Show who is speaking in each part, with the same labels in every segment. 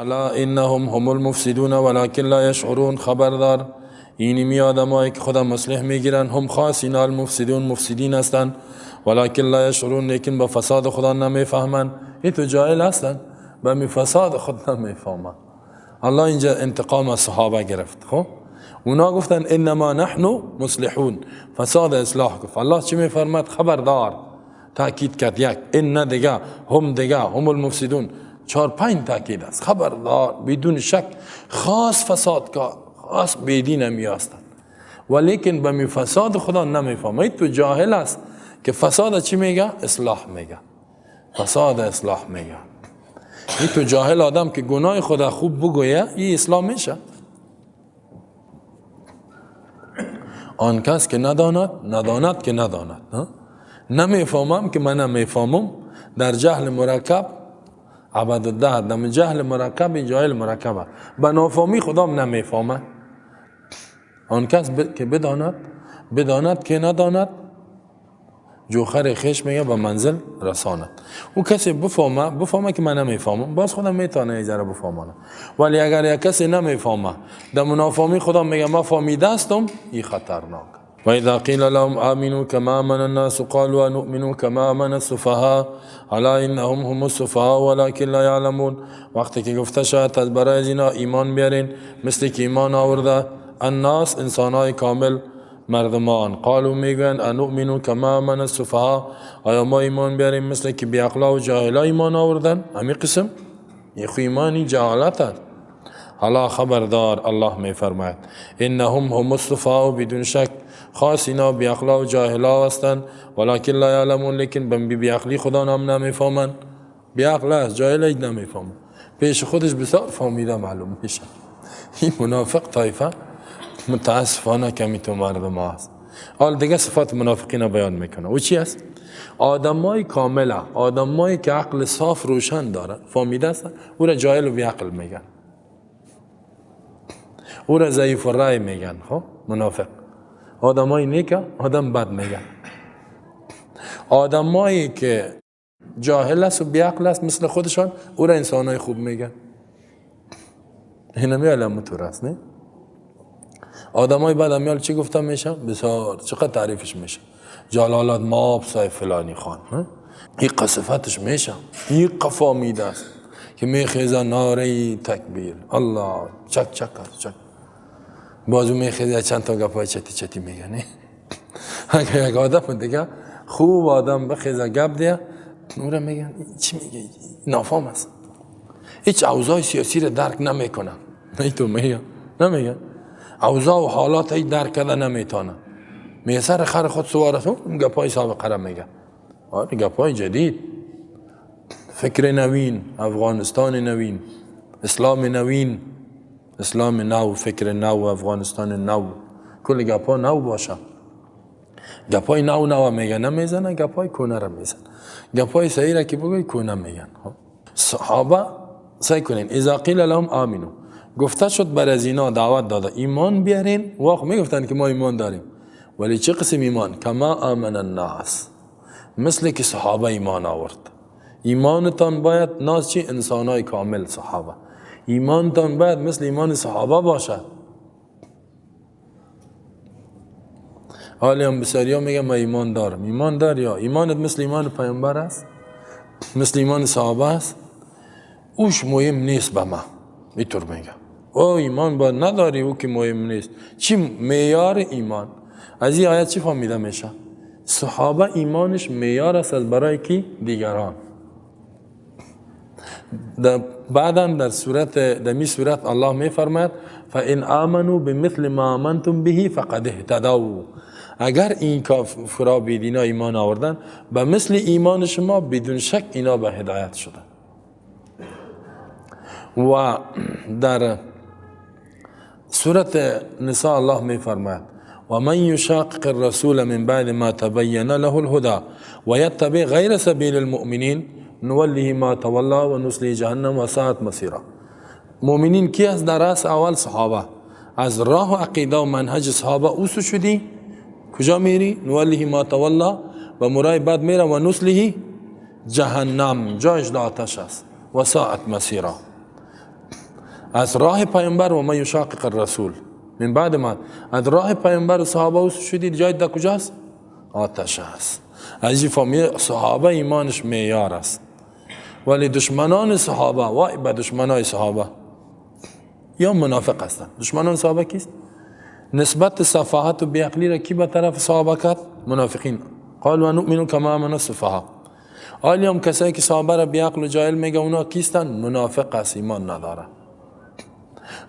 Speaker 1: الا انهم هم المفسدون ولكن لا يشعرون. خبردار اینمی آدمایی که خدا مصلح میگیرن هم خاص اینا المفسدون مفسدین هستن، ولکن لا يشعرون لیکن با فساد خدا نمیفهمن. این تو جاهل هستن با می فساد خود نمیفهمن. الله اینجا انتقام از صحابه گرفت. خب اونا گفتن انما نحن مصلحون، فساد اصلاح گفت. الله چی میفرماد؟ خبردار، تاکید کرد. یک ان دیگه، هم دیگه، هم المفسدون، 4-5 تاکید است. خبردار بدون شک خاص فساد کا خاص بیدین همی هستند، ولیکن به می فساد خدا نمیفهمه. تو جاهل است که فساد چی میگه؟ اصلاح میگه، فساد اصلاح میگه. این تو جاهل آدم که گناه خدا خوب بگویه این اصلاح میشه. آن کس که نداند که نداند. نمیفهمم که من نمیفهمم، در جهل مرکب عبدالده، در جهل مرکب این جاهل مرکبه. به نافهمی خدام نمیفهمه. آن کس که بداند که نداند جوخر خیش میگه به منزل رساند. او کسی بفهمه که من نمیفهمم، باز خودم میتونه ایجاره بفهمانه. ولی اگر یک کسی نمیفهمه در منافهمی خدا میگه ما فهمیده استم، این خطرناک. و اذا قیل لهم آمنوا كما آمن الناس قالوا نؤمن كما آمن السفهاء الا انهم هم السفهاء ولكن لا يعلمون. وقتی که گفته شد از برای اینا ایمان بیارین مثل که ایمان آورده الناس انسانای کامل مردمان، قالوا میگن انؤمنوا كما آمن السفهاء، آیا ما ایمان بیاریم مثل که بی عقلا و جاهلا ایمان آوردن؟ همین قسم این خو ایمانی جهالت است. حالا خبردار الله میفرماید انهم هم السفهاء، بدون شک خاص اینا بی عقلا و جاهلا هستند، ولکن لا یعلمون، لیکن بی عقلی خدا نام نمیفهمن. بی عقل است، جاهل نمیفهمن، پیش خودش بسیار فهمیده معلوم میشه. این منافق طایفه متاسفانه کمی تو مردم هست. حال دیگه صفات منافقین بیان میکنه. او چی است؟ آدمای کامله، آدمایی که عقل صاف روشن داره، فهمیده است، او را جاهل و بی عقل میگن، او را ضعیف الرأی میگن. خب منافق. آدمای نیک آدم بد میگن. آدمایی که جاهل است و بی عقل است مثل خودشان، او را انسانای خوب میگن. این همی علم تو راست نه؟ آدمای بعد همیال چی گفتم میشه؟ بسیار چقدر تعریفش میشه. جلالت ماب صاحب فلانی خان، این قصفتش میشه. این قفا میده است که میخیزه ناره تکبیر الله چک چک چک، بازو میخیزه چند تا گپای چتی میگه. نه اگر یک آدم دیگه خوب آدم بخیزه گپ دیگه او را میگن چی میگه؟ نافهم است، هیچ اوضاع سیاسی را درک نمیکنه. نه تو میگه نمیگه اوضاع و حالات ای درک کرده نمیتونه، میگه سر خر خود سواره اون گپای سابقه را میگه. آره گپای جدید، فکر نوین، افغانستان نوین، اسلام نوین، اسلام نو، فکر نو، افغانستان نو، کل گپا نو باشه. گپای نو میگه نمیزنه، گپای کونه را میزن. گپای صحیح را که بگوی کونه میگن. صحابه سعی کنین اذا قیل لهم آمنو، گفته شد بر از اینا دعوت داده ایمان بیارین، واقع میگفتن که ما ایمان داریم، ولی چه قسم ایمان؟ کما آمن الناس، مثل که صحابه ایمان آورد. ایمانتان باید ناس چی؟ انسانای کامل صحابه. ایمانتان باید مثل ایمان صحابه باشد. حالی هم بسیاری ها میگم ما ایمان دارم. ایمان دار یا ایمانت مثل ایمان پیامبر است؟ مثل ایمان صحابه است؟ اوش مهم نیست به ما. اینطور میگم او ایمان باید نداری، او که مهم نیست. چی معیار ایمان؟ از این آیت چی فهمیده میشه؟ صحابه ایمانش معیار است از برای کی؟ دیگران. بعدا در می صورت الله میفرماید فان آمنوا بمثل ما آمنتم به فقد اهتدوا، اگر این کافرها بیدینا ایمان آوردن به مثل ایمان شما بدون شک اینا به هدایت شدن. و در سورة نساء الله میفرماید و من یشاقق الرسول من بعد ما تبین له الهدى و یتبع غیر سبیل المؤمنین نوله ما تولی و نصله جهنم و ساءت مصیرا. مؤمنین کی از در رأس اول صحابه، از راه و عقیده و منهج صحابه اوسو شدی کجا میری؟ نوله ما تولی و مرای بعد میره و نصله جهنم، جایش آتش است، و ساءت مصیرا. از راه پیامبر و من یشاقق الرسول من بعد ما از راه پیامبر صحابه شدید جای در کجاست؟ آتش است. از این فهمی صحابه ایمانش معیار است، ولی دشمنان صحابه وای به دشمنای صحابه یا منافق هستند. دشمنان صحابه کیست؟ نسبت صفاحت و بیعقلی را کی به طرف صحابه کرد؟ منافقین. قالوا نؤمن کما آمن السفهاء. حالی هم کسایی که صحابه را بیعقل و جاهل میگه اونا کیستن؟ منافق است، ایمان نداره،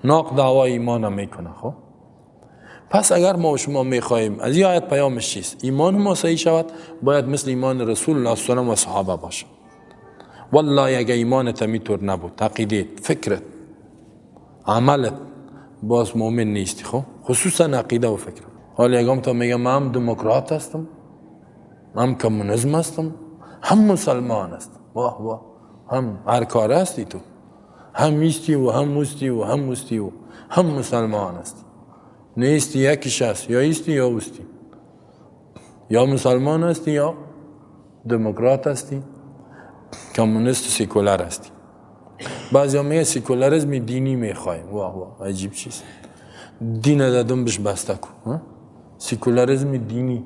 Speaker 1: ناق دعوای ایمان میکنه. خب پس اگر ما و شما میخواهیم از این آیت پیامش چیست؟ ایمان ما صحیح شود، باید مثل ایمان رسول الله صلی الله علیه و صحابه باشه. والله اگه ایمانت میطور نبود، عقیدت، فکرت، عملت، باز مؤمن نیستی. خب خصوصا عقیده و فکر. حالا اگه تا میگم من دموکرات هستم، من کمونیسم هستم، هم مسلمان هستم، واه واه، هم هر کار هستی تو، هم میستی و هم مستی و هم مستی و هم مسلمان هستی. نیستی یکیش هست، یا ایستی یا اوستی، یا مسلمان هستی یا دموکرات هستی، کمونیست سیکولر هستی. بعضی هم میگه سیکولاریسم دینی میخوایم. واه واه، عجیب چیست؟ دین دادم بهش بسته کن. سیکولاریسم دینی،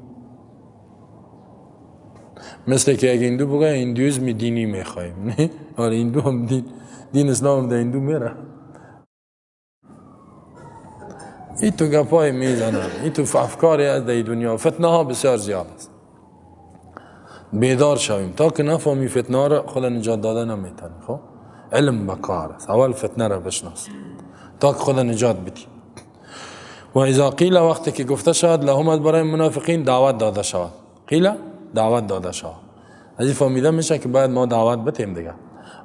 Speaker 1: مثل که اگه هندو بگه هندویسم دینی میخوایم. نه آره هندو هم دین اسلام هم در هندو میره. این تو گپای میزنن، این تو افکاری از در دنیا. فتنه ها بسیار زیاد است. بیدار شویم تا که نفهمی فتنه ها را خدا نجات داده نمیتونه. خب علم بکار است، اول فتنه را بشناس تا که خدا نجات بدی. و اذا قیل، وقتی که گفته شود لهم، برای منافقین دعوت داده شود. قیل دعوت داده شود، از این فهمیده میشه که باید ما دعوت بتیم دیگه.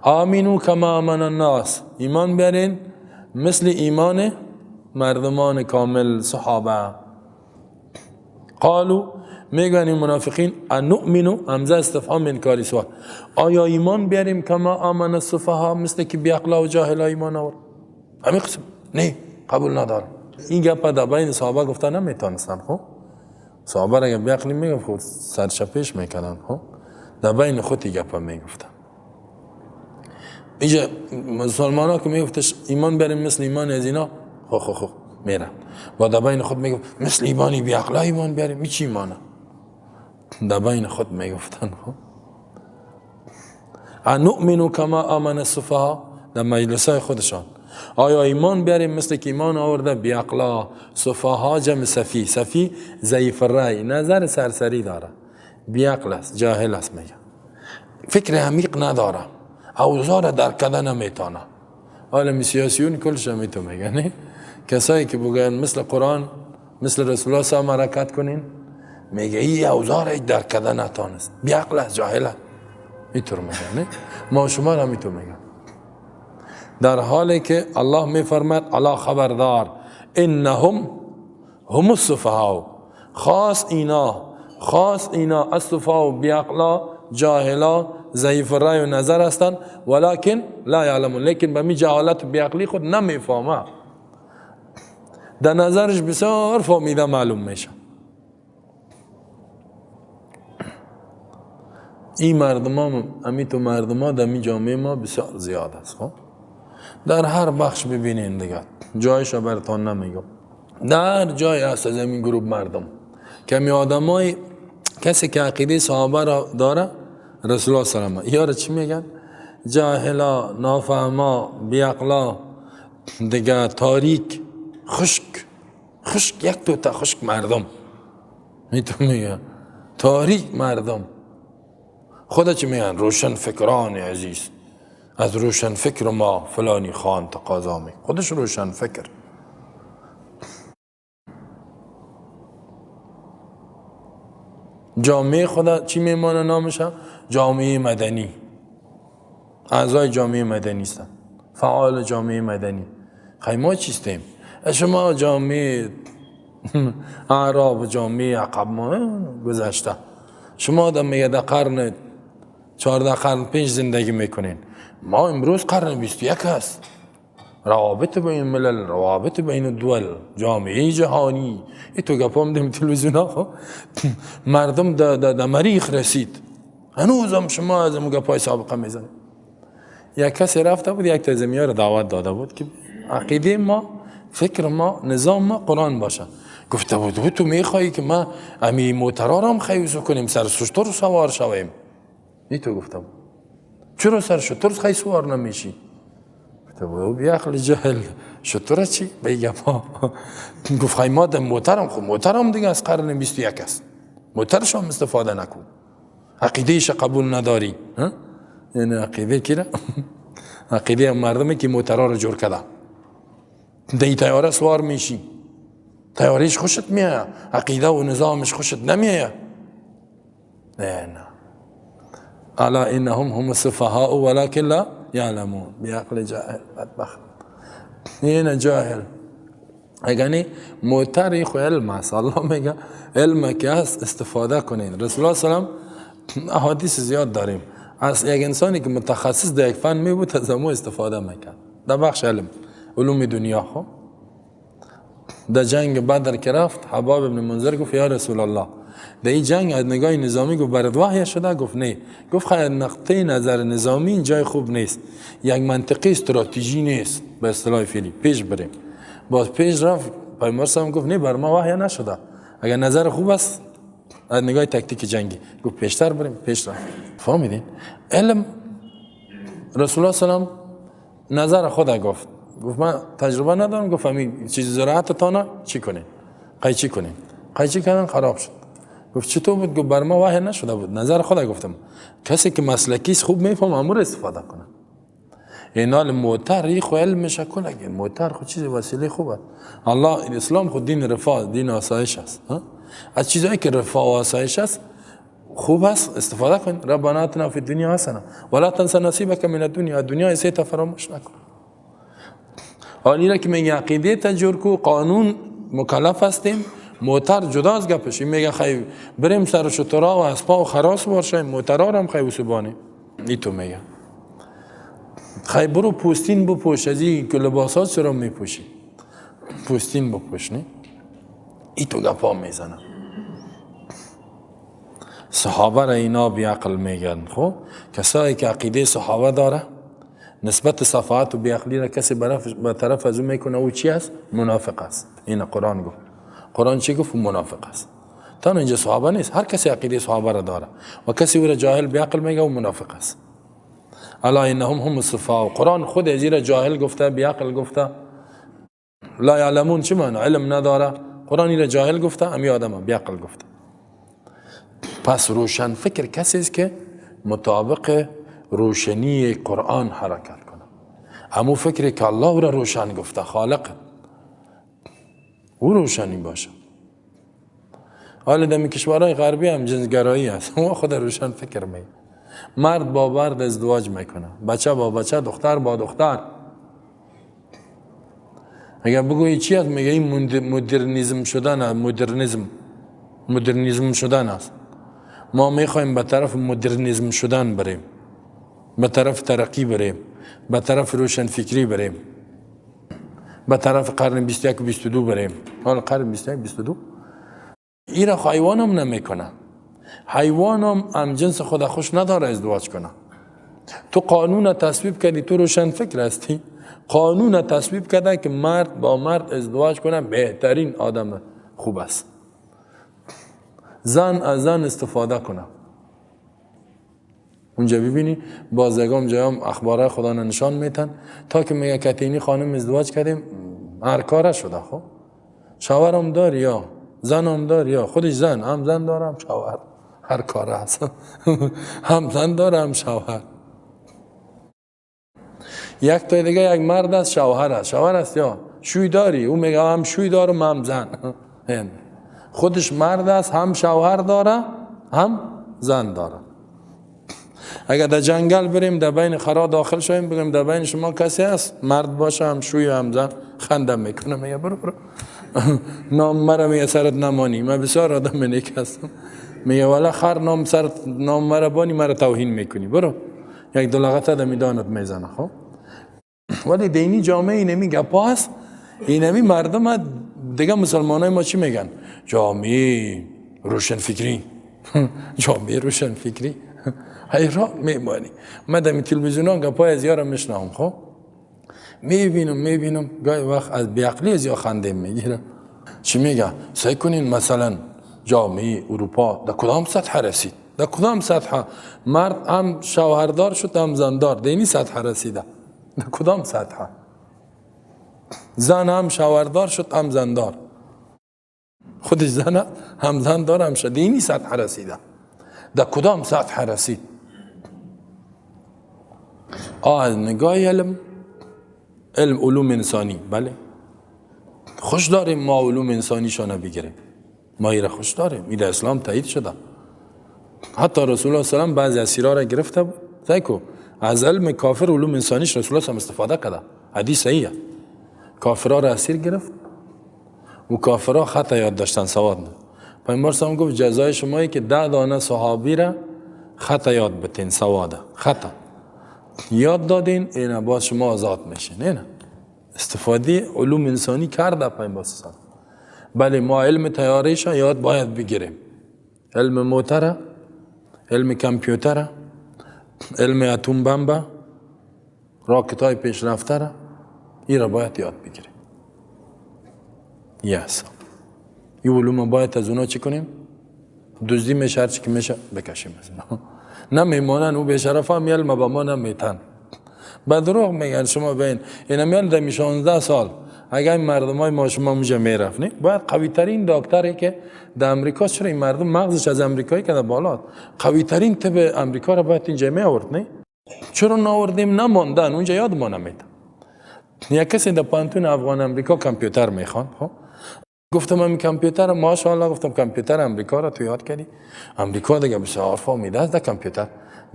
Speaker 1: آمینو کما آمن الناس، ایمان بیارین مثل ایمان مردمان کامل صحابه. قالو، میگن این منافقین انؤمنو، همزه استفهام انکاری سوال، آیا ایمان بیاریم کما آمن السفهاء، مثل که بیعقلا و جاهلا ایمان آور؟ همین قسم نه، قبول ندارم. این گپ در بین صحابه گفته نمیتونستن. خب صحابه را اگر بیعقلی میگفت خود سرچپش میکنن. خب در بین خودی گپ میگفتن. اینجا مسلمان ها که میگفتش ایمان بیاریم مثل ایمان از اینا، خب میرن با در بین خود میگفت مثل ایمانی بیعقلا ایمان بیاریم، می چی ایمانه؟ در بین خود میگفتن. خب انؤمنو کما آمن السفهاء، در مجلسای خودشان، آیا ایمان بیاریم مثل که ایمان آورده بیعقلا. سفهاء جمع سفی، سفی ضعیف الرأی، نظر سرسری داره، بیعقل است، جاهل است، میگه فکر عمیق نداره، اوضاع در کده نمیتونه. حالا سیاسیون کلش همیتو میگن، کسایی که بگن مثل قرآن مثل رسول الله صلی حرکت کنین، میگه این اوضاع در کده نتانست، بیعقل است، جاهل است، اینطور میگن. ما شما هم اینطور میگن، در حالی که الله میفرماید الا خبردار انهم هم السفهاء، خاص اینا السفهاء، بیعقلا، جاهلا، ضعیف رأی و نظر هستند، ولکن لا یعلمون، لیکن به می جهالت و بیعقلی خود نمیفهمه، در نظرش بسیار فهمیده معلوم میشه. این مردم ها، امیتو مردم ها در می جامعه ما بسیار زیاد است. خب در هر بخش ببینین دیگه، جایش رو براتون نمیگم، در جای هست از این گروه مردم کمی آدمای کسی که عقیده صحابه را داره، رسول الله صلی الله علیه و آله، یارو چی میگن؟ جاهلا، نافهما، بیعقلا، دیگه تاریک، خشک، یک دوتا خشک مردم، میتون میگن تاریک مردم. خدا چی میگن؟ روشن فکران عزیز، از روشن فکر ما فلانی خان تقاضا می، خودش روشن فکر. جامعه خدا چی میمانه نامشه؟ جامعه مدنی، اعضای جامعه مدنی هستن، فعال جامعه مدنی. خیلی ما چیستیم؟ شما جامعه اعراب، جامعه عقب ما گذشته، شما در میگه در قرن 14 قرن 5 زندگی میکنین، ما امروز قرن 21 هست. روابط بین ملل، روابط بین دول، جامعه جهانی، ای تو گپام دیم تلویزیون ها، مردم در مریخ رسید، هنوزم شما از اون گپای سابقه میزنید. یک کسی رفته بود، یک تزمیه رو دعوت داده بود که عقیده ما، فکر ما، نظام ما قرآن باشه. گفته بود تو میخوایی که ما امی موترها هم خیوز کنیم سر شتر سوار شویم؟ ای تو گفته بود چرا سر شتر خیلی سوار نمیشی؟ گفته بود بی عقل جهل شتر چی؟ بگم گفت خیلی ما در موترم، خب موترم دیگه از قرن 21 است، موترش هم استفاده نکن، عقیدهش قبول نداری. یعنی عقیده کی را؟ عقیده مردمی که موترها رو جور کرده. دی تیاره سوار میشی، تیاریش خوشت میاد، عقیده و نظامش خوشت نمیاد. نه الا انهم هم السفهاء ولكن لا يعلمون. بعقل جاهل بدبخت. این جاهل. یعنی موتر خو علم است. الله میگه علم که هست استفاده کنین. رسول الله صلی الله علیه و احادیث زیاد داریم از یک انسانی که متخصص در یک فن می بود از امو استفاده میکرد در بخش علوم دنیا. خب در جنگ بدر که رفت حباب ابن منذر گفت یا رسول الله در این جنگ از نگاه نظامی گفت برد وحی شده؟ گفت نه. گفت خیلی نقطه نظر نظامی این جای خوب نیست، یک منطقه استراتژی نیست به اصطلاح فعلی، پیش بریم. باز پیش رفت پیامبر صلی گفت نه بر ما وحی نشده، اگر نظر خوب است از نگاه تکتیک جنگی گفت پیشتر بریم، پیش رفت. فهمیدین؟ علم رسول الله صلی الله علیه و نظر خود گفت من تجربه ندارم. گفت همین چیز زراعت تانا چی کنین؟ قیچی کنین. قیچی کردن خراب شد. گفت چطور بود؟ گفت بر ما وحی نشده بود، نظر خود گفتم. کسی که مسلکی است خوب میفهم امور استفاده کنه. اینال موتر ای خو علمش کنه، موتر خود چیز وسیله خوبه. الله اسلام خود دین رفاه، دین آسایش است. از چیزایی که رفاه و آسایش است خوب است استفاده کن. ربنا آتنا فی الدنیا حسنه ولا تنس نصیبک من الدنیا. دنیا ایسه فراموش نکن. حالی را که میگه عقیده تجور کو، قانون مکلف هستیم، موتر جداست گپش. میگه خیلی بریم سر شترا و اسبا و خراس باشیم، موترها هم خیلی وسوبانه. ای تو میگه خیلی برو پوستین بپوش، از این که لباسات چرا میپوشی؟ پوستین بپوش نه؟ ای تو گپا میزنه. صحابه را اینا بی عقل میگن. خب کسایی که عقیده صحابه داره نسبت صفات و بی عقلی را کسی به طرف از اون میکنه او چی است؟ منافق است. این قرآن گفت. قرآن چی گفت؟ منافق است. تا اینجا صحابه نیست، هر کسی عقیده صحابه را داره و کسی او را جاهل بی عقل میگه او منافق است. الا انهم هم السفهاء. قرآن خود از این را جاهل گفته، بی عقل گفته. لا یعلمون چی معنی؟ علم نداره. قرآن این را جاهل گفته، امی آدم بی عقل گفته. پس روشن فکر کسی است که مطابق روشنی قرآن حرکت کنه. همون فکری که الله او را روشن گفته، خالق او روشنی باشه. حالا در کشورهای غربی هم جنسگرایی هست، اون خود روشن فکر می. مرد با مرد ازدواج میکنه، بچه با بچه، دختر با دختر. اگر بگویی چی هست؟ میگه این مدرنیزم شدن، مدرنیزم شدن است. ما میخوایم به طرف مدرنیزم شدن بریم، به طرف ترقی بریم، به طرف روشن فکری بریم، به طرف قرن 21 و 22 بریم. حالا قرن 21 22 ایرا حیوان هم نمیکنه. حیوان هم جنس خود خوش نداره ازدواج کنه. تو قانون تصویب کردی، تو روشن فکر هستی، قانون تصویب کرده که مرد با مرد ازدواج کنه بهترین آدم خوب است. زن از زن استفاده کنه. اونجا ببینی بازگام جایم اخبارهای خدا نشان میتن تا که میگه کتینی خانم ازدواج کردیم هر کاره شده. خب شوهر هم داری یا زن هم داری یا خودش زن هم زن داره هم شوهر، هر کاره هست. هم زن داره هم شوهر. یک تا دیگه یک مرد است شوهر است یا شوی داری، او میگه هم شوی دارم هم زن. خودش مرد است، هم شوهر داره هم زن داره. اگر در جنگل بریم در بین خرا داخل شویم بگیم در بین شما کسی هست مرد باشه هم شوی هم زن، خنده میکنه میگه برو نام مرا میگه سرت نمانی. من بسیار آدم نیک هستم. میگه والا خر نام مرا بانی مرا توهین میکنی، برو یک دلغت در میدانت میزنه. خب ولی دینی جامعه اینمی گپا هست. اینمی مردم دیگه مسلمان های ما چی میگن؟ جامعه روشن فکری. جامعه روشن فکری حیران میمانی. من در تلویزیون ها گپای از یارم میشنم. خب میبینم گاهی وقت از بیعقلی از یا خنده میگیره. چی میگه؟ سعی کنین مثلا جامعه اروپا در کدام سطح رسید؟ در کدام سطح؟ مرد هم شوهردار شد هم زندار، دینی سطح رسیده. در کدام سطح؟ زن هم شوهردار شد هم زندار، خودش زن هم زندار هم شد، دینی سطح رسیده. در کدام سطح رسید؟ از نگاه علم علوم انسانی، بله خوش داریم ما علوم انسانیشانه بگیریم، ما ایره خوش داریم، ایره اسلام تایید شده. حتی رسول الله صلی الله علیه و بعضی اسیرا را گرفته بود، سیکو از علم کافر علوم انسانیش رسول الله هم استفاده کرده، حدیث صحیحه. کافرها را اسیر گرفت و کافرها خطا یاد داشتن، سواد نه. پیامبر صلی الله علیه و گفت جزای شمایی که 10 دانه صحابی را خطا یاد بتین، سواده خطا یاد دادین، اینا باز شما آزاد میشین. اینا استفاده علوم انسانی کرده پیامبر صلی الله علیه و بله ما علم طیاره‌اش یاد باید بگیریم، علم موتر، علم کامپیوتر، علم اتم بمب، راکت‌های پیشرفته این را باید یاد بگیریم. یس این علوم باید از اونا چی کنیم؟ دزدی میشه، هرچی که میشه بکشیم از اونا. نمیمانن او بیشرف هم علم با ما نمیتن. به دروغ میگن شما بین این میال دمی 16 سال اگر این مردم های ما شما اونجا میرفت، نه باید قوی ترین دکتری که در امریکا، چرا این مردم مغزش از امریکایی که در بالا، قوی ترین طب امریکا را باید اینجا می آورد، نه چرا نآوردیم؟ نماندن اونجا، یاد ما نمیاد. یک کسی در پانتون افغان امریکا کامپیوتر میخوان، خب گفتم این کامپیوتر ماشاءالله، گفتم کامپیوتر امریکا را تو یاد کردی؟ امریکا دیگه بسیار فهمیده است در کامپیوتر.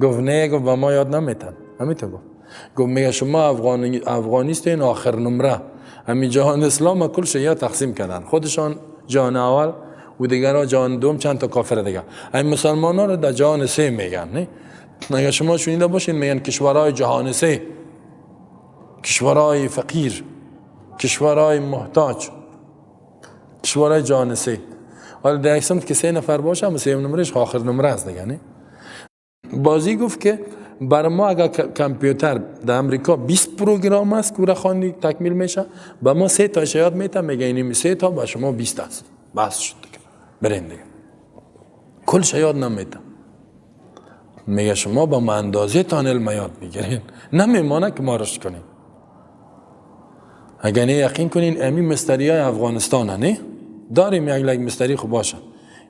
Speaker 1: گفت نه، گفت با ما یاد نمیتن. همینطور گفت میگه شما افغانیستین آخر نمره، همین جهان اسلام کل شیعه تقسیم کردن، خودشان جهان اول و دیگرها جهان دوم، چند تا کافر دیگه. این مسلمان ها رو در جهان سه میگن. نه اگه شما شنیده باشین میگن کشورهای جهان سه، کشورهای فقیر، کشورهای محتاج، کشورهای جهان سه. حالا در اکسمت که 3 نفر باشه هم 3 نمرهش آخر نمره است دیگه. نه بازی گفت که بر ما اگر کامپیوتر در امریکا 20 پروگرام است که خواندی تکمیل میشه، با ما 3 تا یاد میتم، میگه این 3 تا با شما 20 است، بس شد دیگه، برین دیگه کل یاد نمیتم. میگه شما با ما اندازه تان علم یاد بگیرین، نمیمانه که ما رشد کنیم. اگر نه یقین کنین امی مستری های افغانستان نه داریم، یک مستری خوب باشه،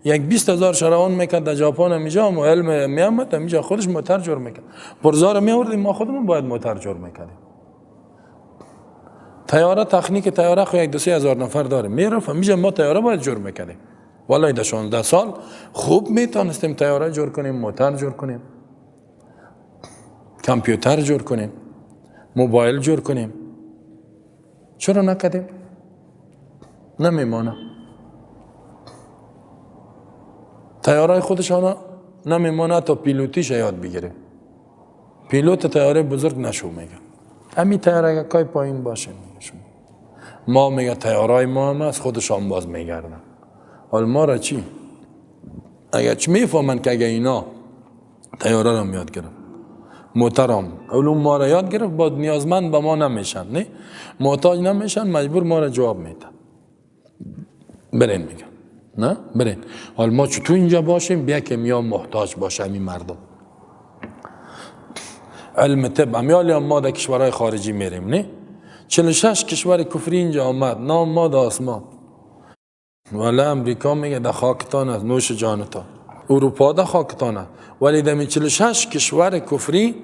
Speaker 1: یک 20,000 شروان میکرد در ژاپن، همیجا ما علم میامد، همیجا خودش موتر جور میکرد، پرزار میآوردیم، ما خودمون باید موتر جور میکردیم. طیاره، تکنیک طیاره خو 1-2 هزار نفر داره، میرفت همیجا ما طیاره باید جور میکردیم. والله در 16 سال خوب میتونستیم طیاره جور کنیم، موتر جور کنیم، کامپیوتر جور کنیم، موبایل جور کنیم. چرا نکردیم؟ نمیمانه. طیاره خودشان نمیمانه تا پیلوتیش یاد بگیره. پیلوت طیاره بزرگ نشو میگه. همین طیاره اگه کای پایین باشه میگه شما. ما میگه طیاره ما هم از خودشان باز میگردن. حال ما را چی؟ اگه چی میفهمن که اگه اینا طیاره را یاد گرفت، محترم علوم ما را یاد گرفت، با نیازمند به ما نمیشن، نه محتاج نمیشن، مجبور ما را جواب میدن. برین میگن نه برین. حال ما چطور اینجا باشیم بیا که میا محتاج باشه همین مردم. علم طب امیالی ما در کشورهای خارجی میریم، نه 46 کشور کفری اینجا آمد، نام ما در آسمان. ولی امریکا میگه در خاکتان است، نوش جانتان. اروپا در خاکتان است، ولی در 46 کشور کفری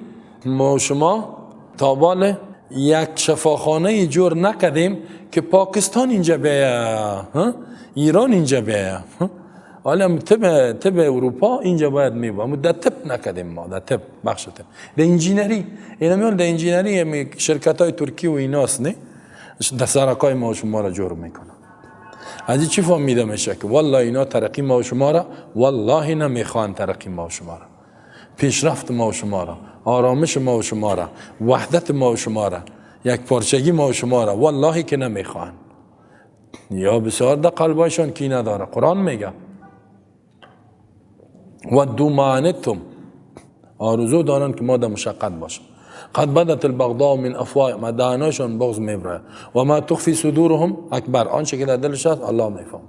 Speaker 1: ما شما تابال یک شفاخانه جور نکردیم که پاکستان اینجا بیا، ایران اینجا بیا. حالا طب اروپا اینجا باید میبا، اما در طب نکردیم ما، در طب بخش طب. در انجینری، اینا میان در انجینری شرکت های ترکی و ایناست، نه در سرکای ما و شما را جور میکنن. از چی فهمیده میشه که والله اینا ترقی ما و شما را والله نمیخوان، ترقی ما و شما را، پیشرفت ما و شما را، آرامش ما و شما را، وحدت ما و شما را، یک پارچگی ما و شما را والله که نمیخوان. یا بسیار در قلبایشان کی نداره. قرآن میگه ودوا ما عنتم، آرزو دارن که ما در مشقت باشیم. قد بدت البغضاء من افواههم، ما دهانشون بغض میبره و ما تخفی صدورهم اکبر، آنچه که در دلش هست الله میفهم.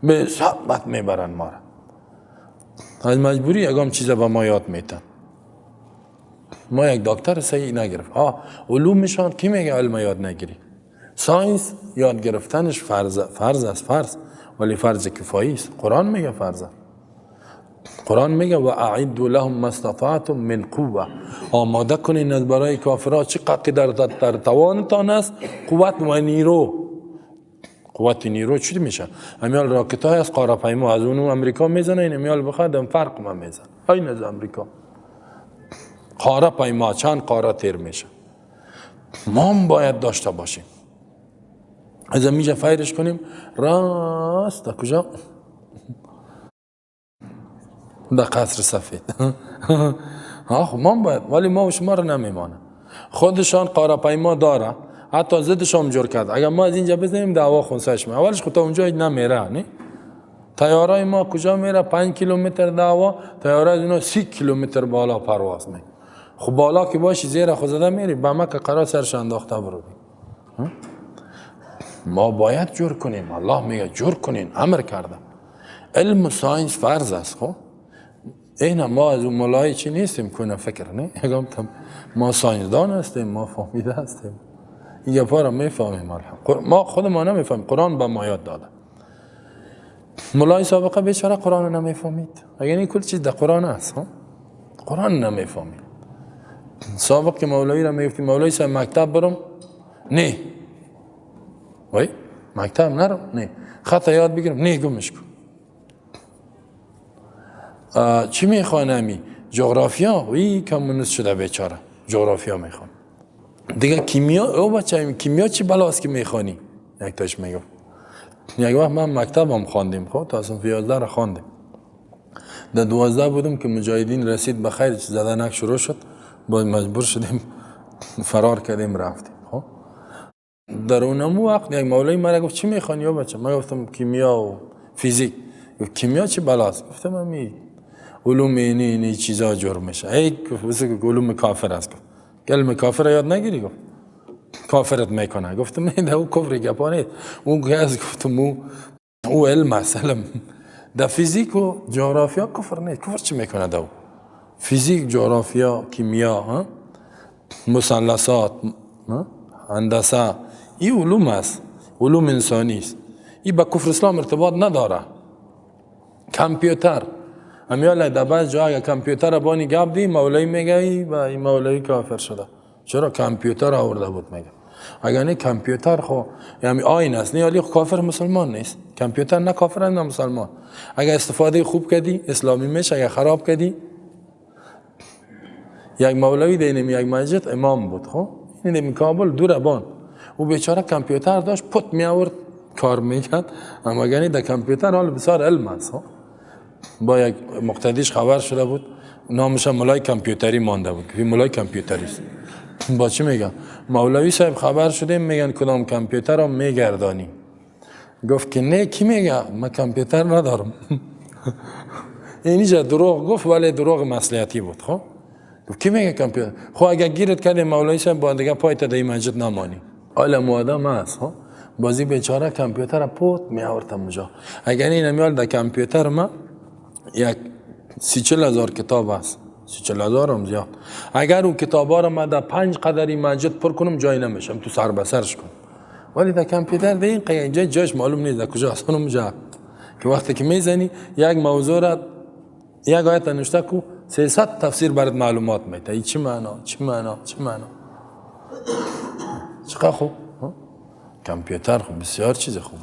Speaker 1: به ثبت میبرن ما را، از مجبوری یکم چیزا به ما یاد میتن. ما یک دکتر صحیح نگرفت. علومشان کی میگه علم یاد نگیری؟ ساینس یاد گرفتنش فرض است، فرض، ولی فرض کفایی است. قرآن میگه فرض. قرآن میگه و اعدوا لهم ما استطعتم من قوه، آماده کنین از برای کافرها چقدر در توانتان است قوت و نیرو. قوت نیرو چی میشه؟ امیال راکت های از قاره پیما از اونو امریکا میزنه، این امیال بخواد هم فرق ما میزنه. این از امریکا قاره پیما چند قاره تیر میشه. ما هم باید داشته باشیم. از اینجا فایرش کنیم راست در کجا؟ در قصر سفید. ما باید، ولی ما و شما رو نمیمانه. خودشان قاره پیما داره، حتی ضدشان جور کرد. اگر ما از اینجا بزنیم دعوا خونسش میشه. اولش خود تا اونجا نمیره، نه؟ طیاره ما کجا میره؟ 5 کیلومتر دعوا، طیاره از اینا 30 کیلومتر بالا پرواز میکنه. خب بالا که باشی زیر خود زده میری، به مکه قرار سرش انداخته برو. ما باید جور کنیم. الله میگه جور کنین، امر کرده. علم و ساینس فرض است. خب اینا ما از اون ملای چی نیستیم کنه فکر، نه؟ ما ساینسدان هستیم، ما فهمیده هستیم. این گپا را میفهمیم. ما خود ما نمیفهمیم، قرآن به ما یاد داده. ملای سابقه بیچاره قرآن رو نمیفهمید. اگر این کل چیز در قرآن است، قرآن نمیفهمید. سابق که مولوی را میگفتیم مولوی صاحب مکتب برم، نه. وای مکتب نرم، نه. خط یاد بگیرم، نه گمش کن. چی میخوانمی؟ جغرافیا. وی کمونیست شده بیچاره، جغرافیا میخوان. دیگه کیمیا، او بچه کیمیا چی بلاست که میخوانی؟ یک تاش میگم. یک وقت من مکتبم خواندیم، خب تا صنف 11 را خواندیم. در 12 بودم که مجاهدین رسید به خیر، زدنک شروع شد، باید مجبور شدیم فرار کردیم رفتیم. خب در اونمو وقت یک مولوی مرا گفت چی میخوانی یا بچه؟ من گفتم کیمیا و فیزیک. گفت کیمیا چی بلاست؟ گفتم امی علوم اینی چیزا جور میشه. ای گفت علوم کافر است. گفت علم کافر یاد نگیری. گفت کافرت میکنه. گفتم نه، او کفر گپا نیست. اون گاز گفتم او علم است. علم در فیزیک و جغرافیا کفر نیست. کفر چی میکنه دو؟ فیزیک، جغرافیا، کیمیا، مثلثات، هندسه، این علوم است، علوم انسانی است. این با کفر اسلام ارتباط نداره. کامپیوتر امیال در بعض جاها کامپیوتر بانی گپ دی مولوی میگه این مولوی کافر شده. چرا کامپیوتر آورده بود میگه؟ اگر نه کامپیوتر خو یعنی آین است، نه ولی کافر مسلمان نیست. کامپیوتر نه کافر نه مسلمان. اگر استفاده خوب کردی اسلامی میشه، اگر خراب کردی. یک مولوی دینم یک مسجد امام بود. خب این کابل دور بان، او بیچاره کامپیوتر داشت پت می آورد کار میکرد، اما یعنی در کامپیوتر حال بسیار علم است. با یک مقتدیش خبر شده بود، نامش مولای کامپیوتری مانده بود که مولای کامپیوتری است. با چی میگم؟ مولوی صاحب خبر شده، میگن کدام کامپیوتر رو میگردانی؟ گفت که نه. کی میگه؟ من کامپیوتر ندارم. اینجا دروغ گفت، ولی دروغ مصلحتی بود. خب گفت کی میگه کامپیوتر؟ خب اگه گیرت کردی مولوی صاحب با دیگه پایت در این مسجد نمانی. عالم و آدم است. بازی بیچاره کامپیوتر پوت می آورد اونجا. اگر این نمیال در کامپیوتر ما یک 30-40 هزار کتاب است. 30-40 هزار هم زیاد. اگر اون کتابا رو ما در 5 قدری مسجد پر کنم جای نمیشم، تو سر به سرش کنم. ولی در کامپیوتر در این جایش معلوم نیست در کجا است. اونجا که وقتی که میزنی یک موضوع را یک آیت نوشته کو 300 تفسیر برات معلومات میده. این چی معنا؟ چی معنا؟ چی معنا؟ چقدر خوب. کامپیوتر خوب، بسیار چیز خوبه.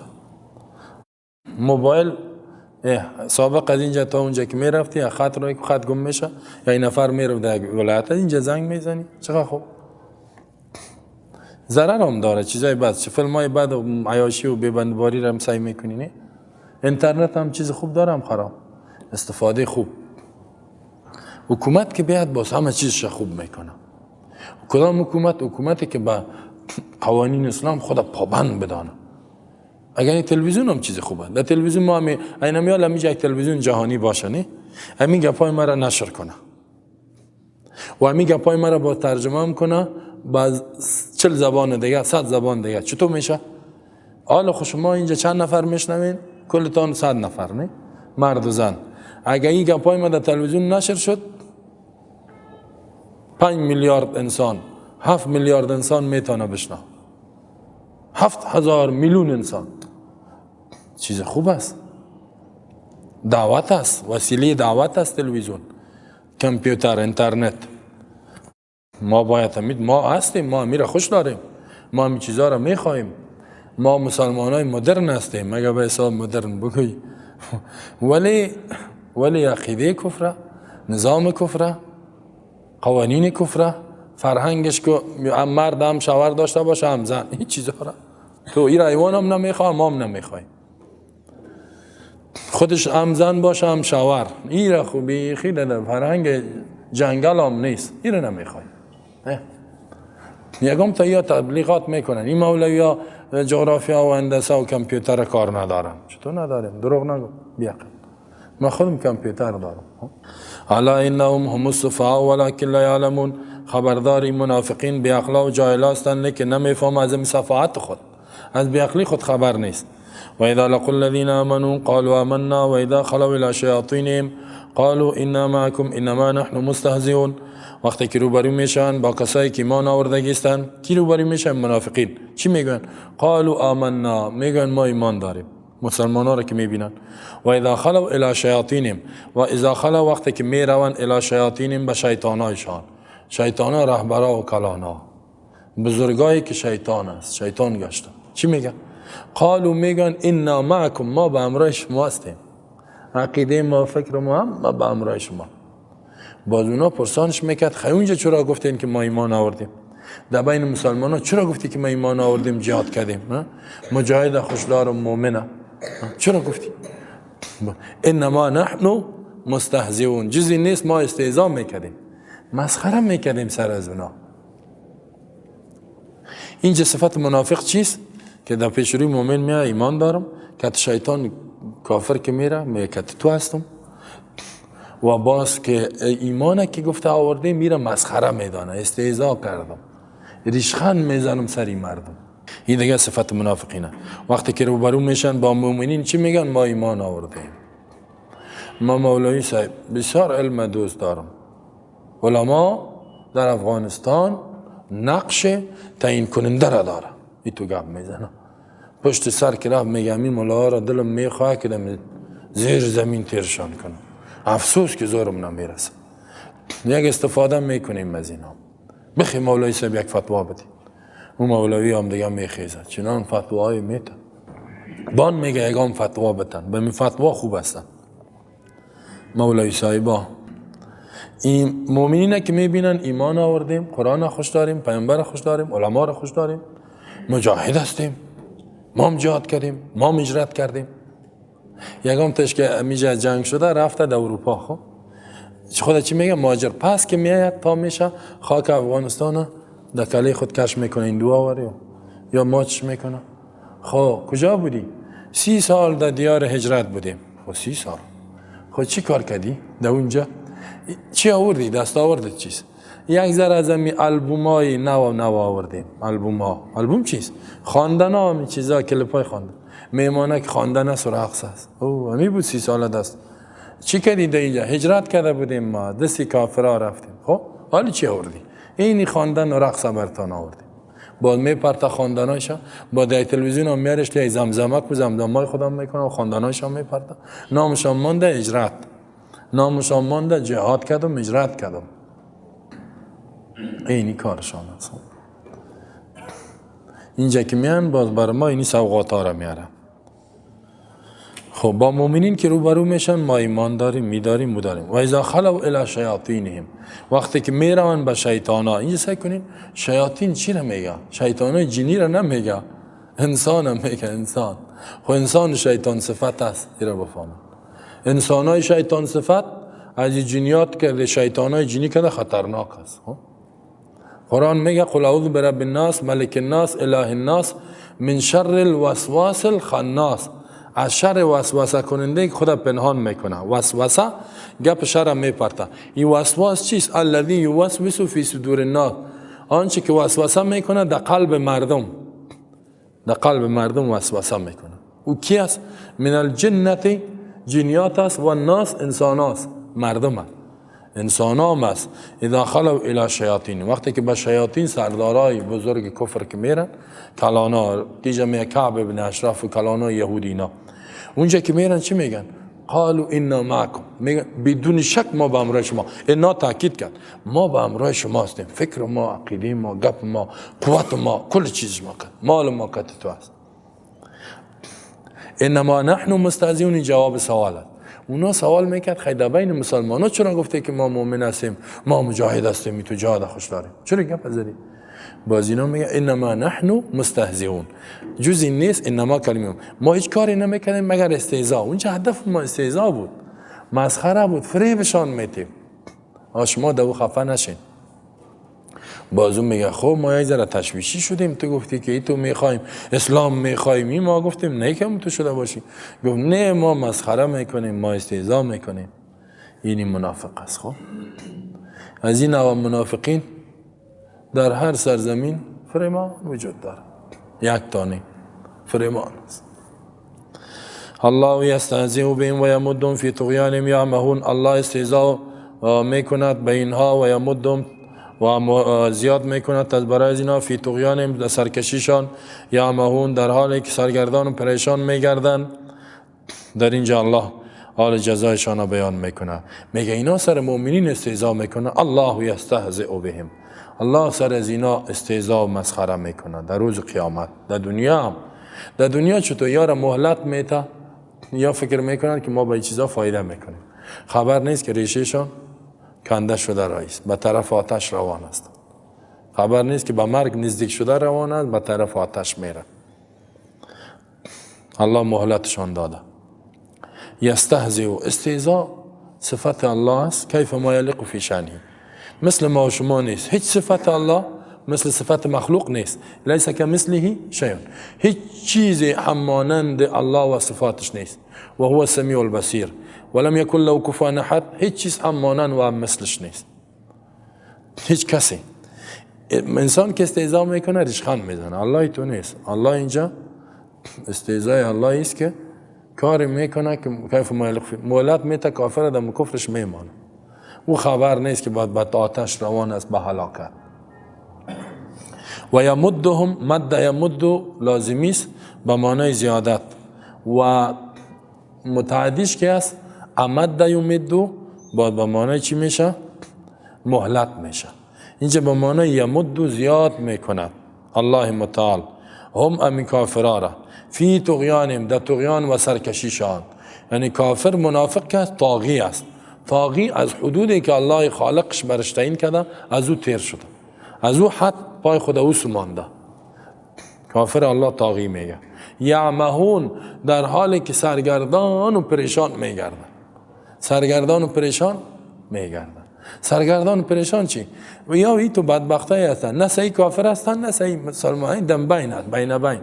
Speaker 1: موبایل سابق از اینجا تا اونجا که میرفتی خط رو خط گم میشه یا این نفر میرفت در ولایت اینجا زنگ میزنی. چقدر خوب. ضرر هم داره چیزای بد، فیلمای بد و عیاشی و بی‌بندباری رو هم سعی میکنی. نه اینترنت هم چیز خوب داره هم خراب. استفاده خوب. حکومت که بیاد باز همه چیزش خوب میکنه. کدام حکومت؟ حکومتی که با قوانین اسلام خود پابند بدانه. اگر این تلویزیون هم چیز خوبه. در تلویزیون ما هم اینمیال همیشه یک تلویزیون جهانی باشه، نه همین گپای ما را نشر کنه. و میگه پای مرا با ترجمه میکنه با 40 زبان دیگه 100 زبان دیگه. چطور میشه؟ حالا خود شما اینجا چند نفر میشنوین؟ کلتان 100 نفر نه؟ مرد و زن. اگه این گپای ما در تلویزیون نشر شد 5 میلیارد انسان 7 میلیارد انسان میتونه بشنوه. 7,000 میلیون انسان. چیز خوب است. دعوت است، وسیله دعوت است تلویزیون، کامپیوتر، اینترنت. ما باید همین ما هستیم، ما میره خوش داریم، ما همین چیزها را میخوایم. ما مسلمان های مدرن هستیم، مگه به حساب مدرن بگوی. ولی عقیده کفره، نظام کفره، قوانین کفره، فرهنگش که مرد هم شوهر داشته باشه هم زن، این چیزها را تو این ایوان هم نمیخواه، ما هم نمیخوایم. خودش هم زن باشه هم شوهر، این را خوبی خیلی در فرهنگ جنگل هم نیست، این را نمیخوایم. یکم تا یا تبلیغات میکنن این مولوی ها جغرافیا و هندسه و کامپیوتر کار ندارن. چطور نداریم؟ دروغ نگو، بیاقل ما خودم کامپیوتر دارم. الا انهم هم السفهاء ولكن لا يعلمون. خبرداری منافقین بی اخلاق و جاهل هستند لیکن نمیفهم از صفات خود، از بی عقلی خود خبر نیست. و اذا لقوا الذين امنوا قالوا آمنا و اذا خلوا الى شياطينهم قالوا انا معكم انما نحن مستهزئون. وقتی که روبرو میشن با کسایی که ایمان آوردگی هستند، کی روبرو میشن؟ منافقین. چی میگن؟ قالوا آمنا، میگن ما ایمان داریم. مسلمان‌ها را که میبینن. و اذا خلوا الى شیاطینهم، و اذا خلوا وقتی که میروند الى شیاطینهم به شیطانایشان. شیطانا رهبرا و کلانا، بزرگایی که شیطان است، شیطان گشتن. چی میگن؟ قالوا میگن انا معكم، ما به همراه شما هستیم. عقیده ما، فکر ما هم به همراه شما. باز اونا پرسانش میکرد خیلی اونجا چرا گفتین که ما ایمان آوردیم؟ در بین مسلمان ها چرا گفتی که ما ایمان آوردیم جهاد کردیم؟ مجاهد خوشدار و مؤمنه چرا گفتی؟ انما نحن مستهزئون، چیزی نیست ما استهزا میکردیم، مسخره میکردیم سر از اونا. اینجا صفت منافق چیست؟ که در پیش روی مؤمن میاد ایمان دارم، که شیطان کافر که میره میگه که تو هستم، و باز که ایمانه که گفته آورده میره مسخره میدانه، استهزا کردم، ریشخند میزنم سری مردم. این دیگه صفت منافقینه. وقتی که روبرو میشن با مؤمنین چی میگن؟ ما ایمان آوردیم. ما مولوی صاحب بسیار علم دوست دارم. علما در افغانستان نقش تعیین کننده را داره. این تو گپ میزنه. پشت سر که رفت میگم این مولا را دلم میخواه که زیر زمین تیرشان کنم. افسوس که زورم نمیرسه. یک استفاده میکنیم از اینا. بخی مولوی صاحب یک فتوا بدید. اون مولوی هم دیگه میخیزه. چنان فتواهای میتن. بان میگه یکم فتوا بتن. به می فتوا خوب هستن. مولوی صاحبا. این مؤمنین که میبینن ایمان آوردیم، قرآن خوش داریم، پیامبر خوش داریم، علما را خوش داریم، مجاهد هستیم، ما هم جهاد کردیم، ما هم هجرت کردیم. یکم تش که میجا جنگ شده رفته در اروپا. خب خدا چی میگه؟ مهاجر. پس که میاد تا میشه خاک افغانستان در کله خود کش میکنه، این دو آوری یا ماچش میکنه. خب کجا بودی؟ 30 سال در دیار هجرت بودیم. خب 30 سال خب چی کار کردی در اونجا؟ چی آوردی؟ دست آوردت چیست؟ یک ذره از این البومای نو آوردیم. البوم چیست؟ خواندن ها، همین چیزا کلیپای خواندن. میمانه که خواندن است و رقص است. او همی بود 30 سال دست. چی کردی در اینجا؟ هجرت کرده بودیم ما، دستی کافرها رفتیم. خب حالی چی آوردی؟ اینی خواندن و رقص برتان آوردیم. باز میپرته خواندنایشا، با در تلویزیون هم میارش توی زمزمک و زمزمای خودم میکنه و خواندنایشا میپرته. نامشان مانده هجرت، نامشان مانده جهاد کردم، هجرت کردم. اینی کارشان است. اینجا که میان باز بر ما اینی سوغات ها را میاره. خب با مؤمنین که روبرو میشن ما ایمان داریم، میداریم، مداریم. و اذا خلوا الی شیاطینهم، وقتی که میروند به شیطانا. اینجا سعی کنین شیاطین چی را میگه؟ شیطانای جنی را نمیگه، انسان هم میگه. انسان خب انسان شیطان صفت است، این را بفهمید. انسانای شیطان صفت از جنیات که شیطانای جنی که خطرناک است. قرآن میگه قل اعوذ برب الناس ملک الناس اله الناس من شر الوسواس الخناس از شر وسوسه کننده خود پنهان میکنه. وسوسه گپ شر میپرته. این وسواس چیست؟ الذی یوسوس فی صدور الناس، آنچه که وسوسه میکنه در قلب مردم، در قلب مردم وسوسه میکنه. او کی است؟ من الجنه، جنیات است، و الناس، انسان است، مردم است، انسان هم است. اذا خلوا الى شیاطین، وقتی که به شیاطین سردارای بزرگ کفر که میرن، کلانا دیجا می کعب ابن اشرف و کلانا یهودینا، اونجا که میرن چی میگن؟ قالوا انا معکم، میگن بدون شک ما به امرای شما. اینا تاکید کرد ما به امرای شما هستیم، فکر ما، عقیده ما، گپ ما، قوت ما، کل چیز ما کرد، مال ما کت تو است. انما نحن مستهزئون، جواب سوال است. اونا سوال میکرد خیلی بین مسلمان ها چرا گفته که ما مؤمن هستیم، ما مجاهد هستیم، تو جهاد خوش داریم، چرا گپ زدی؟ باز اینا میگه انما نحن مستهزئون، جز این نیست. انما کلمه ما هیچ کاری نمیکنیم مگر استهزاء. اونجا هدف ما استهزاء بود، مسخره بود، فریبشان میدیم. شما دو خفه نشین. بازو میگه خب ما یه ذره تشویشی شدیم، تو گفتی که ای تو میخوایم اسلام میخوایم، این ما گفتیم نه که تو شده باشی. گفت نه ما مسخره میکنیم، ما استهزاء میکنیم. اینی منافق است. خب از این نوع منافقین در هر سرزمین فریمان وجود داره، یک تانی فریمان است. الله یستهزئ بهم و یمدهم فی طغیانهم یعمهون، الله استهزاء میکند به اینها و یمدهم و زیاد میکند از برای اینا فی طغیانهم در سرکشیشان، یعمهون در حالی که سرگردان و پریشان میگردند. در اینجا الله حال جزایشان را بیان میکنه. میگه اینا سر مؤمنین استهزاء میکنه. الله یستهزئ بهم، الله سر از اینا استهزاء و مسخره میکنه در روز قیامت. در دنیا هم، در دنیا چطور یار مهلت میته، یا فکر میکنن که ما با این چیزا فایده میکنیم، خبر نیست که ریشهشان کنده شده رئیس به طرف آتش روان است، خبر نیست که به مرگ نزدیک شده روان است، به طرف آتش میره. الله مهلتشان داده. یستهزئ، استهزاء صفت الله است، کیف ما یلیق فی شأنه، مثل ما و شما نیست. هیچ صفت الله مثل صفت مخلوق نیست. لیس کمثله شیء، هیچ چیزی همانند الله و صفاتش نیست. و هو السمیع البصیر ولم یکن له کفوا احد، هیچ چیز همانند و مثلش نیست. هیچ کسی. انسان که استهزاء میکنه ریشخند میزنه، الله تو نیست. الله اینجا استهزاء الله است که کاری میکنه که کیف ما یلیق فی، مولات میته کافر در کفرش میمانه، او خبر نیست که بعد به آتش روان است به هلاکت. و یمدهم، مد یمد لازمی است به معنای زیادت و متعدیش که است امد یمد بعد به معنای چی میشه؟ مهلت میشه. اینجا به معنای یمد زیاد میکند الله متعال هم امین کافرارا فی طغیانهم، در طغیان و سرکشیشان. یعنی کافر منافق که است طاغی است، طاغی از حدودی که الله خالقش برش تعیین کرده از او تیر شده، از او حد پای خود او سمانده. کافر الله طاغی میگه. یعمهون، در حالی که سرگردان و پریشان میگردن، سرگردان و پریشان میگردن. سرگردان و پریشان چی؟ و یا ای تو بدبختای هستن، نه صحیح کافر هستن نه صحیح مسلمان، دم بین هست، بین بین.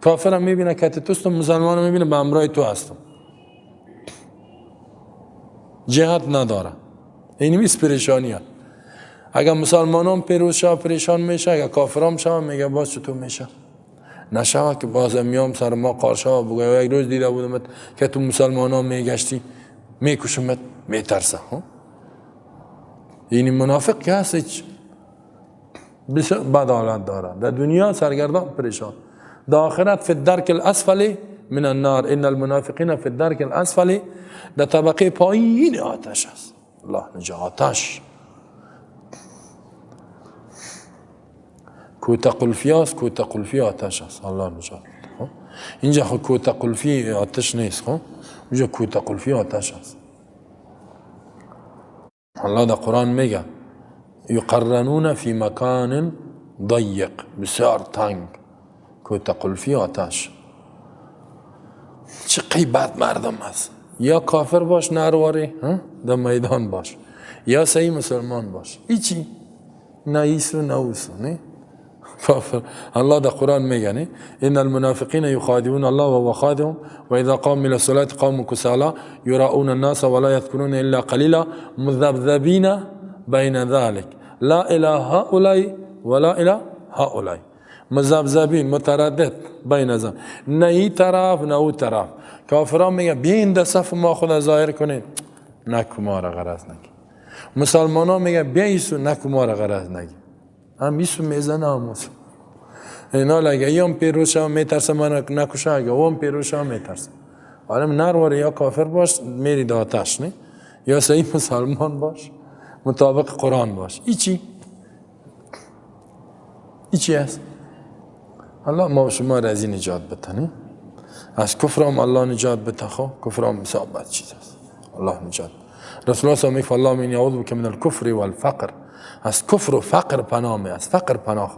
Speaker 1: کافر هم میبینه که توست، مسلمان هم میبینه به امرای تو هستم، جهت نداره. این میست پریشانی هست. اگر مسلمانان پیروز شد پریشان میشه، اگر کافران شد میگه باز چطور میشه؟ نشوه که باز میام سر ما قارشا بگه یک روز دیده بودم که تو مسلمانان میگشتی میکشمت، میترسه. این منافق که هست هیچ بسیار بد حالت داره، در دنیا سرگردان پریشان، در آخرت فی الدرک الاسفل من النار، ان المنافقین فی الدرک الاسفل، در طبقه پایین آتش است. الله نجا آتش کوته قلفی است، کوته قلفی آتش است. الله نجات. اینجا کوته قلفی آتش نیست، اینجا کوته قلفی آتش است. الله در قرآن میگه یقرنون فی مکان ضیق، بسیار تنگ، کوته قلفی آتش. چه قیبت مردم است، یا کافر باش نرواری در میدان باش، یا صحیح مسلمان باش، هیچی نه ایسو نه اوسو، نه کافر. الله در قرآن میگه ان المنافقین یخادعون الله وهو خادعهم و اذا قاموا الى الصلاه قاموا كسالى يراؤون الناس ولا يذكرون الا قليلا مذبذبين بين ذلك لا الى هؤلاء ولا الى هؤلاء. مذبذبین متردد بین ذلك، نه این طرف نه اون طرف. کافران میگه بیاین در صف ما خود ظاهر کنین، نکو ما را غرض نگی. مسلمان ها میگه بیایسو، نکو ما را غرض نگی. هم ایسو میزنه هموسو اینا لگه ایم پیروش هم میترسه من نکشه، اگه اون پیروش هم میترسه. حالا نرواره یا کافر باش میری دا آتش، نه یا صحیح مسلمان باش مطابق قرآن باش. ایچی هست؟ الله ما و شما را از این نجات بده، از کفر هم الله نجات بده. خو کفر هم بسیار چیز است، الله نجات. رسول الله صلی الله علیه و آله یعوذ بک من الکفر والفقر. از کفر و فقر پناه می، از فقر پناه.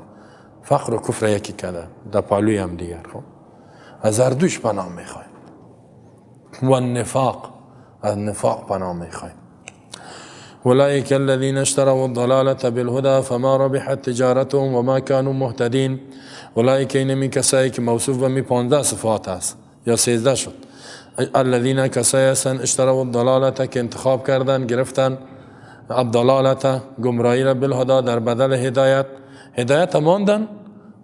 Speaker 1: فقر و کفر یکی کرده در پالوی هم دیگر. خو از هر دوش پناه میخوایم. و النفاق، از نفاق پناه میخوایم. اولئک الذین اشتروا الضلالة بالهدى فما ربحت تجارتهم وما كانوا مهتدین. اولئک اینمی کسایی که موصوف به می 15 صفات است یا 13 شد. الذین کسایی هستند اشتروا الضلالة که انتخاب کردن گرفتن الضلالة گمراهی را بالهدى در بدل هدایت. هدایت ماندن،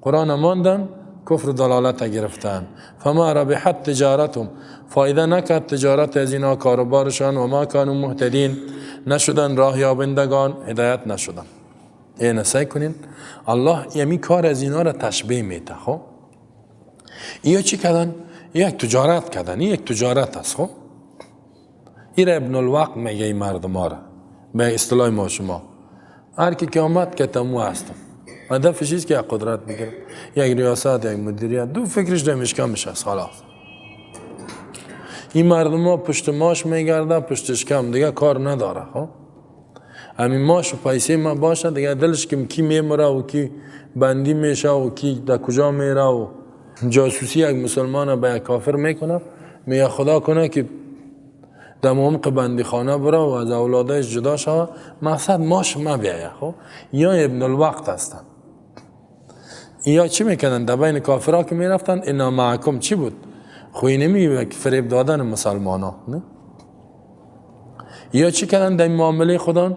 Speaker 1: قرآن ماندن، کفر ضلالت گرفتن. فما ربحت تجارتهم فایده نکرد تجارت از اینا کاروبارشان و ما کانوا مهتدین نشدن راه یابندگان، هدایت نشدن. این سعی کنین الله یمی کار از اینا را تشبیه میده. خب اینا چی کردن؟ یک تجارت کردن، یک تجارت است. خب این ابن الوقت میگه این مردم ها را به اصطلاح ما شما هر کی که آمد که تمو هستم هدفش چیست که یک قدرت بگیره، یک ریاست، یک مدیریت، دو فکرش دمشکم بشه خلاص. این مردم ها پشت ماش میگرده، پشتش کم دیگه کار نداره. خب همین ماش و پیسه ما باشه دیگه دلش که کی میمره و کی بندی میشه و کی در کجا میره و جاسوسی یک مسلمان به یک کافر میکنه، میگه خدا کنه که در عمق بندی خانه بره و از اولادش جدا شوه، مقصد ماش ما بیایه. خب یا ابن الوقت هستن. یا چی میکنن در بین کافرها که میرفتن انا معکم چی بود؟ خوی نمی فریب دادن مسلمان ها. یا چی کردن در معامله خودان؟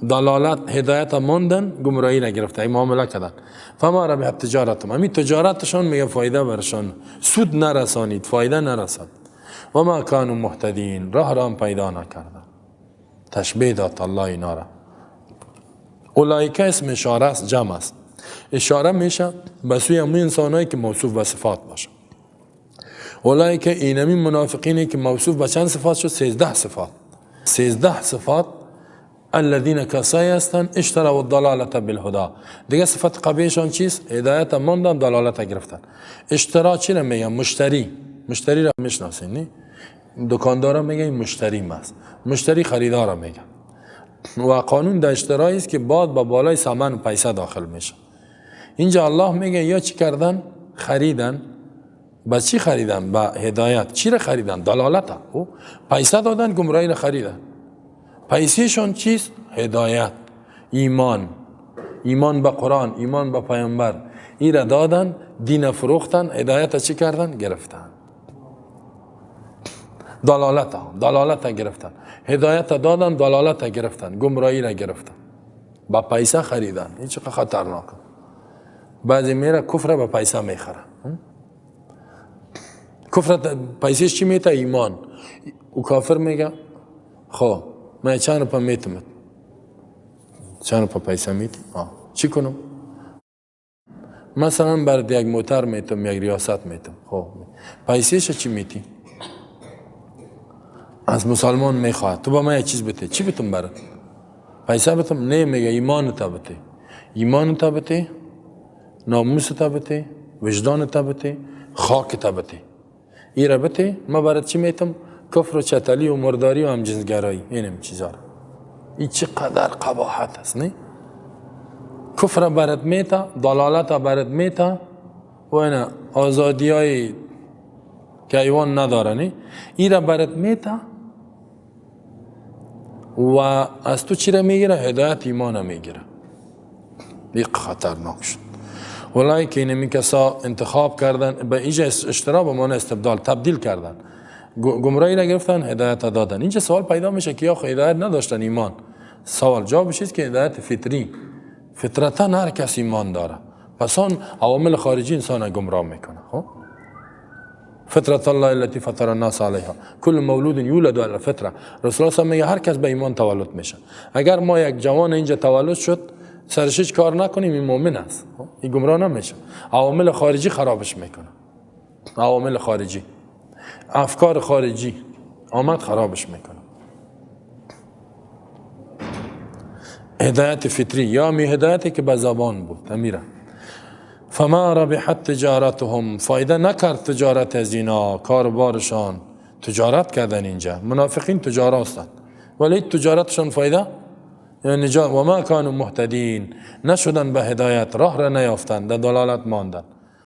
Speaker 1: دلالت هدایت ماندن، گمراهی نگرفته، این معامله کردن. فما ربحت تجارتهم، همین تجارتشان میگه فایده برشان، سود نرسانید، فایده نرساند. و ما کانوا مهتدین، راه را هم پیدا نکردن. تشبیه داد الله اینا را. اولئک اسم اشاره است، جمع است. اشاره میشه به سوی همون انسانایی که موصوف به صفات باشه. اولئک اینمی منافقینی که موصوف به چند صفات شد؟ 13 صفات. 13 صفات. الذين کسایی هستند اشتروا الضلالة بالهدى. دیگه صفت قبیحشان چیست؟ هدایت ماندن، دلالت گرفتن. اشترا چی را میگن؟ مشتری. مشتری را میشناسین نی؟ دکاندارا میگن مشتری است. مشتری خریدار را میگن. و قانون در اشترایی است که بعد با بالای ثمن پیسه داخل میشه. اینجا الله میگه یا چی کردن؟ خریدن. با چی خریدن؟ با هدایت. چی را خریدن؟ دلالت. پیسه دادن، گمراهی را خریدن. پیسهشون چیست؟ هدایت، ایمان، ایمان به قرآن، ایمان به پیامبر. این را دادن، دین فروختن، هدایت چی کردن؟ گرفتن. دلالت گرفتن. هدایت دادن، دلالت گرفتن، گمراهی را گرفتن. با پیسه خریدن. این چقدر خطرناکه. بعضی میره کفر با پیسه میخره. کفر پیسهش چی میته؟ ایمان. او کافر میگه خب من چند روپا میتم، چند روپا پیسه میتم، چی کنم؟ مثلا برد یک موتر میتم، یک ریاست میتم. خب پیسهش چی میتی؟ از مسلمان میخواد تو با من یک چیز بده، چی بتم برد؟ پیسه بتم؟ نه، میگه ایمان تا بده. ایمان تا بده، ناموس تا بده، وجدان تا بده، خاک تا بده. این را بده، ما برد چی میتم؟ کفر و چتلی و مرداری و همجنسگرایی. اینم چیزا. این چقدر قباحت است، نه؟ کفر برد میتا، دلالت برد میتا و اینا آزادی های که ایوان نداره، نه؟ این را برد میتا و از تو چی را میگیره؟ هدایت ایمان را میگیره. یک خطرناک شد. ولایی که این کسا انتخاب کردن به اینجا اشترا به معنی استبدال تبدیل کردن، گمراهی را گرفتن هدایت دادن. اینجا سوال پیدا میشه که یا هدایت نداشتن ایمان. سوال جوابش است که هدایت فطری، فطرتا هر کس ایمان داره، پس اون عوامل خارجی انسان گمراه میکنه. خب فطرت الله التي فطر الناس عليها كل مولود يولد على الفطره. رسول الله میگه هر کس به ایمان تولد میشه. اگر ما یک جوان اینجا تولد شد سرش هیچ کار نکنیم این مؤمن است، این گمراه نمیشه. عوامل خارجی خرابش میکنه، عوامل خارجی، افکار خارجی آمد خرابش میکنه. هدایت فطری یا می هدایتی که به زبان بود امیره. فما ربحت تجارتهم، فایده نکرد تجارت از اینا، کاربارشان تجارت کردن. اینجا منافقین تجارت هستند ولی تجارتشان فایده یعنی و ما کانوا مهتدین، نشدن به هدایت، راه را نیافتند، در دلالت ماندند.